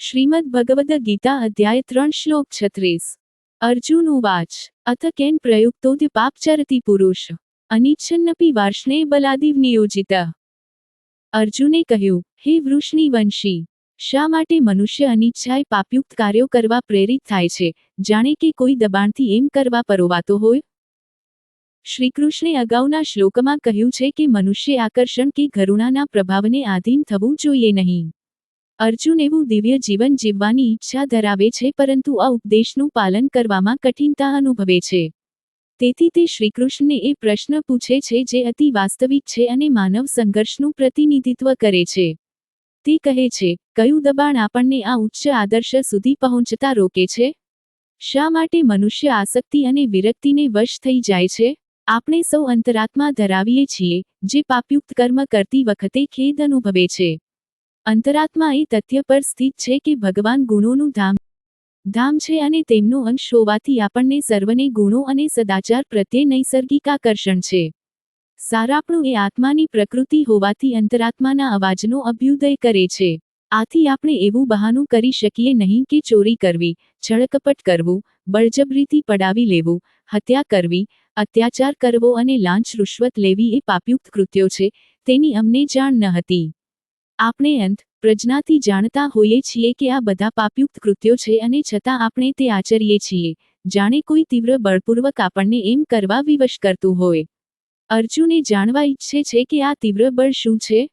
श्रीमद् भगवद गीता अध्याय 3 श्लोक 36। अर्जुन उवाच अथ केन प्रयुक्तोऽद्य पापचरति पुरुष अनिच्छन्नपि वार्ष्णेय बलादिव नियोजित। અર્જુને કહ્યું, હે વૃષની વંશી, શા માટે મનુષ્ય અનિચ્છાએ પાપયુક્ત કાર્યો કરવા પ્રેરિત થાય છે, જાણે કે કોઈ દબાણથી એમ કરવા પરોવાતો હોય? શ્રીકૃષ્ણે અગાઉના શ્લોકમાં કહ્યું છે કે મનુષ્ય આકર્ષણ કે ઘૃણાના પ્રભાવને આધીન થવું જોઈએ નહીં. અર્જુન એવું દિવ્ય જીવન જીવવાની ઈચ્છા ધરાવે છે, પરંતુ આ ઉપદેશનું પાલન કરવામાં કઠિનતા અનુભવે છે. તેથી તે શ્રીકૃષ્ણને એ પ્રશ્ન પૂછે છે જે અતિ વાસ્તવિક છે અને માનવ સંઘર્ષનું પ્રતિનિધિત્વ કરે છે. તે કહે છે, કયું દબાણ આપણને આ ઉચ્ચ આદર્શ સુધી પહોંચતા રોકે છે? શા માટે મનુષ્ય આસક્તિ અને વિરક્તિને વશ થઈ જાય છે? આપણે સૌ અંતરાત્મા ધરાવીએ છીએ, જે પાપયુક્ત કર્મ કરતી વખતે ખેદ અનુભવે છે. અંતરાત્મા એ તથ્ય પર સ્થિત છે કે ભગવાન ગુણોનું ધામ છે અને તેમનો અંશ હોવાથી આપણને સર્વને ગુણો અને સદાચાર પ્રત્યે નૈસર્ગિક આકર્ષણ છે. સારાપણું એ આત્માની પ્રકૃતિ હોવાથી અંતરાત્માના અવાજનો અભ્યુદય કરે છે. આથી આપણે એવું બહાનું કરી શકીએ નહીં કે ચોરી કરવી, છળકપટ કરવું, બળજબરીથી પડાવી લેવું, હત્યા કરવી, અત્યાચાર કરવો અને લાંચ રૂશ્વત લેવી એ પાપયુક્ત કૃત્યો છે, તેની અમને જાણ ન હતી. આપણે અંત પ્રજ્ઞાથી જાણતા હોઈએ છીએ કે આ બધા પાપયુક્ત કૃત્યો છે અને છતાં આપણે તે આચરીએ છીએ, જાણે કોઈ તીવ્ર બળપૂર્વક આપણને એમ કરવા વિવશ કરતું હોય. અર્જુન એ જાણવા ઈચ્છે છે કે આ તીવ્ર બળ શું છે?